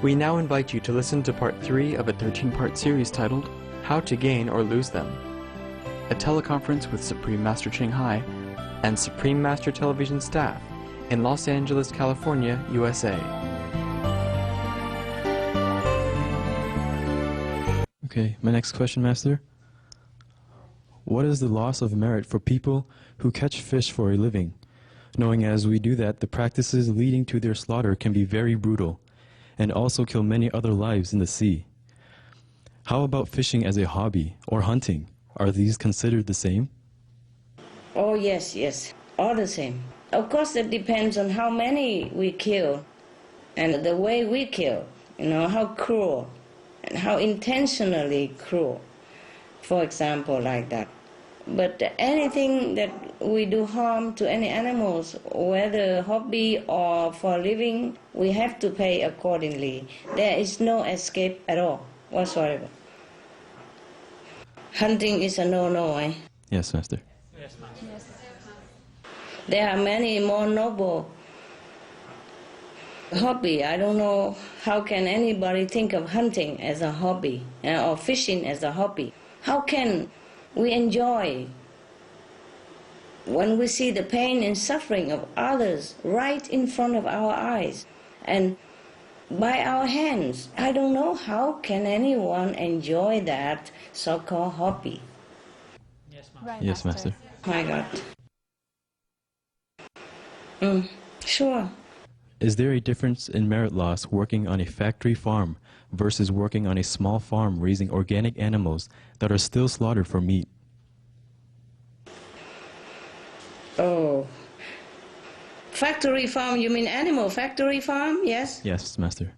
We now invite you to listen to part 3 of a 13-part series titled How to Gain or Lose Them, a teleconference with Supreme Master Ching Hai and Supreme Master Television staff in Los Angeles, California, USA. Okay, my next question, Master. What is the loss of merit for people who catch fish for a living, knowing as we do that the practices leading to their slaughter can be very brutal and also kill many other lives in the sea? How about fishing as a hobby or hunting? Are these considered the same? Oh, yes, all the same. Of course, it depends on how many we kill and the way we kill, how cruel and how intentionally cruel, for example, like that. But anything that we do harm to any animals, whether hobby or for living, we have to pay accordingly. There is no escape at all, whatsoever. Hunting is a no-no, eh? Yes, Master. Yes, Master. Yes. There are many more noble hobby. I don't know how can anybody think of hunting as a hobby or fishing as a hobby. How can we enjoy when we see the pain and suffering of others right in front of our eyes and by our hands? I don't know how can anyone enjoy that so-called hobby. Yes, Master. Right, yes, Master. My God. Sure. Is there a difference in merit loss working on a factory farm versus working on a small farm raising organic animals that are still slaughtered for meat? Oh. Factory farm, you mean animal factory farm, yes? Yes, Master.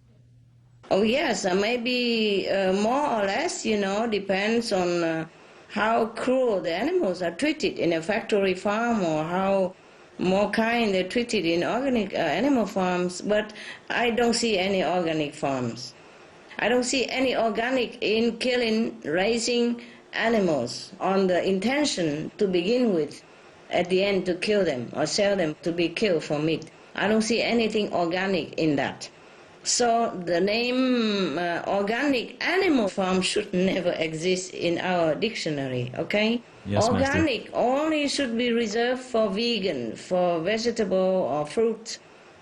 Oh, yes, maybe more or less, depends on how cruel the animals are treated in a factory farm or how more kind they're treated in organic animal farms. But I don't see any organic farms. I don't see any organic in killing, raising animals on the intention to begin with, at the end to kill them or sell them to be killed for meat. I don't see anything organic in that. So the name organic animal farm should never exist in our dictionary, okay? Yes, organic Master. only should be reserved for vegan, for vegetable or fruit,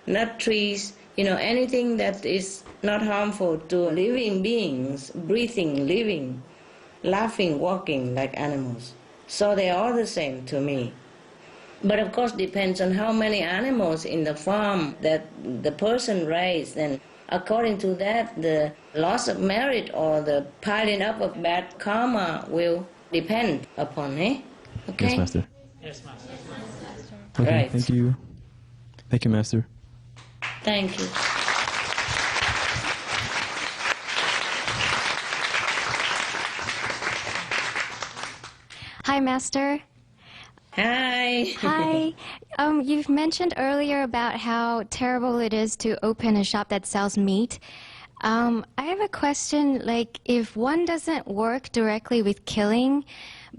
nut trees, anything that is not harmful to living beings, breathing, living, laughing, walking like animals. So they are all the same to me. But of course depends on how many animals in the farm that the person raised, and according to that the loss of merit or the piling up of bad karma will depend upon, eh? Okay? Yes, Master. Yes, Master. Okay, Right. thank you. Thank you, Master. Thank you. Hi, Master. Hi. Hi. You've mentioned earlier about how terrible it is to open a shop that sells meat. I have a question, like if one doesn't work directly with killing,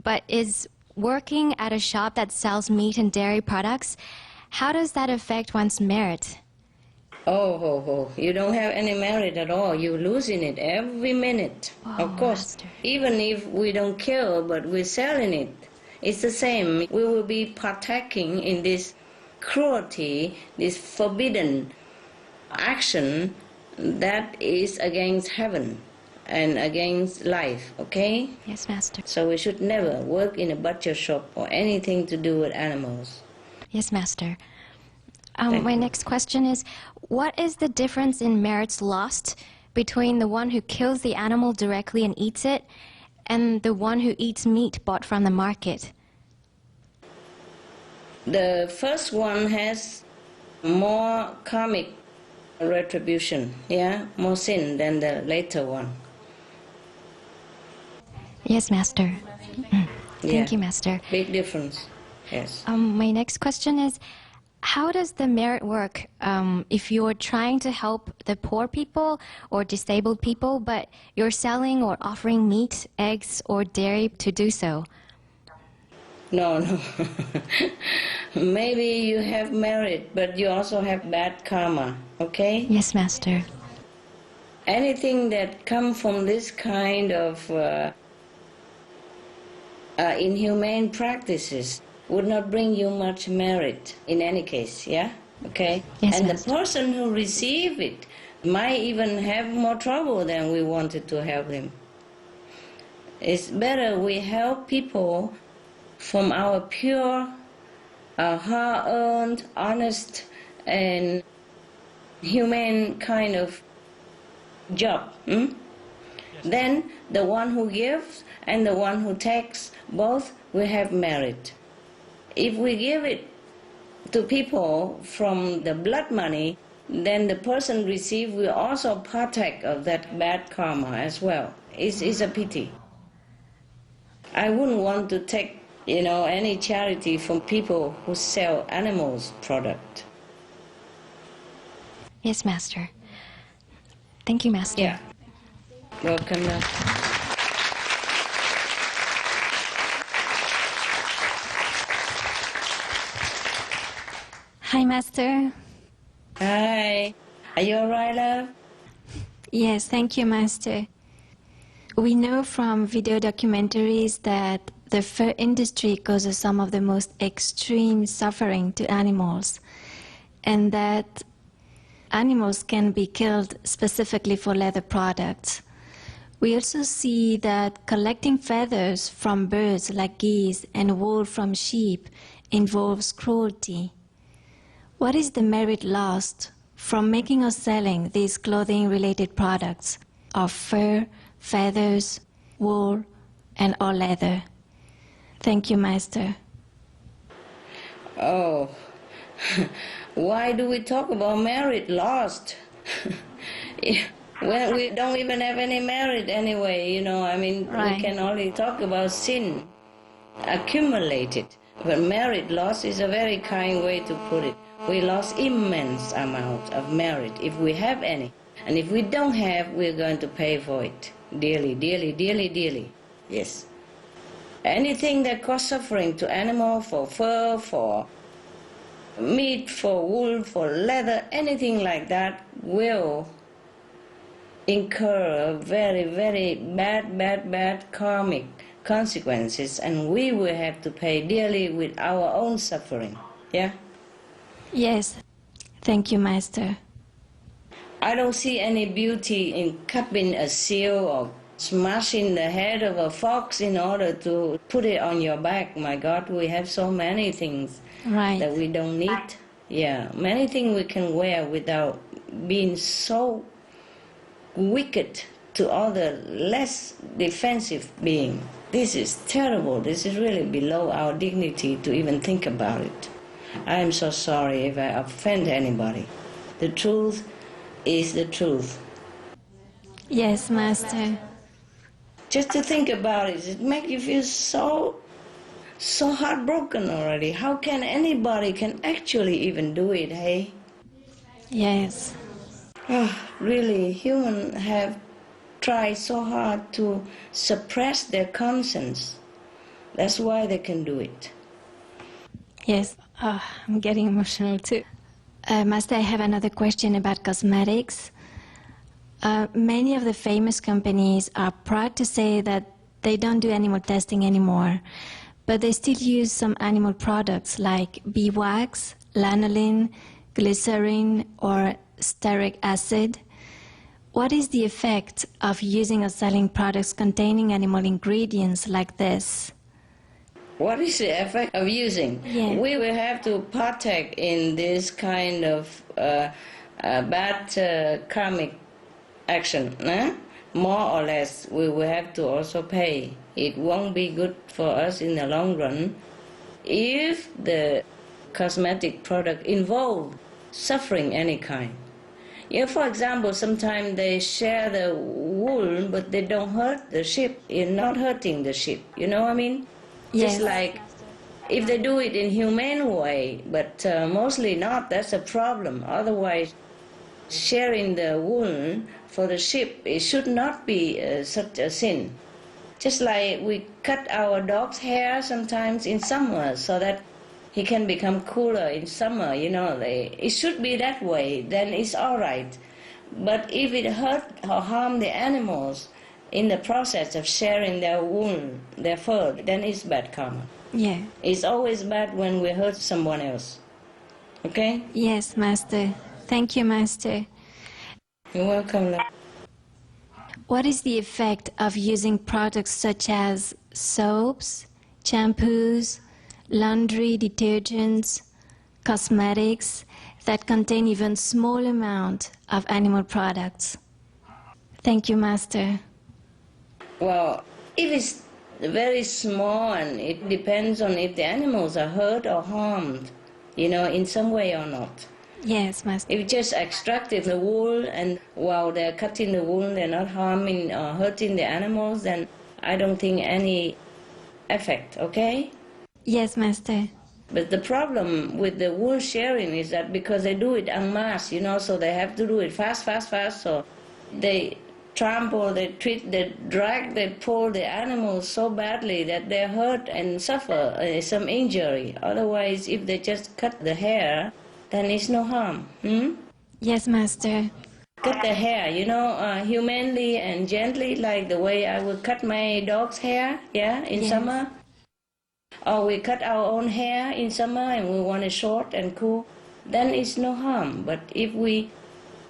but is working at a shop that sells meat and dairy products, how does that affect one's merit? Oh, you don't have any merit at all. You're losing it every minute. Oh, of course, Master. even if we don't kill, but we're selling it, it's the same. We will be partaking in this cruelty, this forbidden action that is against heaven and against life, okay? Yes, Master. So we should never work in a butcher shop or anything to do with animals. Yes, Master. Thank My you. next question is, what is the difference in merits lost between the one who kills the animal directly and eats it and the one who eats meat bought from the market? The first one has more karmic retribution, more sin than the later one. Yes, Master. Thank you, Master. Big difference, yes. My next question is, how does the merit work if you're trying to help the poor people or disabled people, but you're selling or offering meat, eggs, or dairy to do so? No. Maybe you have merit, but you also have bad karma, okay? Yes, Master. anything that comes from this kind of inhumane practices would not bring you much merit in any case, yeah? Okay? Yes, and Master. the person who receives it might even have more trouble than we wanted to help him. It's better we help people from our pure, hard-earned, honest, and humane kind of job. Then the one who gives and the one who takes, both will have merit. If we give it to people from the blood money, then the person received will also partake of that bad karma as well. It's a pity. I wouldn't want to take, any charity from people who sell animals product. Yes, Master. Thank you, Master. Yeah. Welcome. Hi, Master. Hi. Are you all right, love? Yes, thank you, Master. We know from video documentaries that the fur industry causes some of the most extreme suffering to animals, and that animals can be killed specifically for leather products. We also see that collecting feathers from birds like geese and wool from sheep involves cruelty. What is the merit lost from making or selling these clothing-related products of fur, feathers, wool, and or leather? Thank you, Master. Oh, why do we talk about merit lost? Well, we don't even have any merit anyway, Right. We can only talk about sin accumulated. But merit loss is a very kind way to put it. We lost immense amount of merit, if we have any. And if we don't have, we're going to pay for it dearly, dearly, dearly, dearly. Yes. Anything that causes suffering to animal, for fur, for meat, for wool, for leather, anything like that will incur very, very bad karmic consequences, and we will have to pay dearly with our own suffering. Yeah? Yes, thank you, Master. I don't see any beauty in cupping a seal or smashing the head of a fox in order to put it on your back. My God, we have so many things Right. that we don't need. Yeah, many things we can wear without being so wicked to other less defensive being. This is terrible. This is really below our dignity to even think about it. I am so sorry if I offend anybody. The truth is the truth. Yes, Master. Just to think about it, it makes you feel so heartbroken already. How can anybody can actually even do it, hey? Yes. Really, humans have tried so hard to suppress their conscience. That's why they can do it. Yes. I'm getting emotional too. Master, I have another question about cosmetics. Many of the famous companies are proud to say that they don't do animal testing anymore, but they still use some animal products like beeswax, lanolin, glycerin, or stearic acid. What is the effect of using or selling products containing animal ingredients like this? What is the effect of using? Yeah. We will have to partake in this kind of bad karmic action. More or less, we will have to also pay. It won't be good for us in the long run if the cosmetic product involve suffering any kind. Yeah, for example, sometimes they share the wool, but they don't hurt the sheep. You're not hurting the sheep. You know what I mean? Yes. Just like if they do it in humane way, but mostly not, that's a problem. Otherwise, sharing the wool for the sheep, it should not be such a sin. Just like we cut our dog's hair sometimes in summer so that he can become cooler in summer, it should be that way, then it's all right. But if it hurt or harm the animals in the process of sharing their wound, their fur, then it's bad karma. Yeah. It's always bad when we hurt someone else. Okay? Yes, Master. Thank you, Master. You're welcome. Love. What is the effect of using products such as soaps, shampoos, laundry detergents, cosmetics that contain even small amount of animal products? Thank you, Master. Well, if it's very small, and it depends on if the animals are hurt or harmed, in some way or not. Yes, Master. If just extracting the wool and while they're cutting the wool, they're not harming or hurting the animals, then I don't think any effect, okay? Yes, Master. But the problem with the wool sharing is that because they do it en masse, so they have to do it fast, so they trample, they treat, they drag, they pull the animals so badly that they hurt and suffer some injury. Otherwise, if they just cut the hair, then it's no harm. Yes, Master. Cut the hair, humanely and gently, like the way I would cut my dog's hair, in Yes. summer. Or we cut our own hair in summer and we want it short and cool, then it's no harm. But if we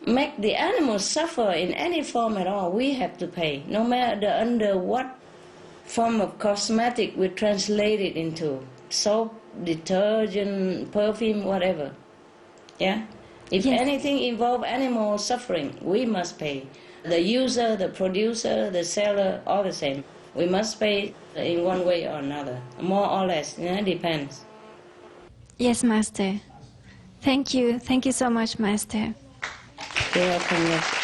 make the animals suffer in any form at all, we have to pay, no matter under what form of cosmetic we translate it into, soap, detergent, perfume, whatever. Yeah? If Yes. anything involves animal suffering, we must pay. The user, the producer, the seller, all the same. We must pay in one way or another, more or less, depends. Yes, Master. Thank you. Thank you so much, Master. You're welcome. Yes.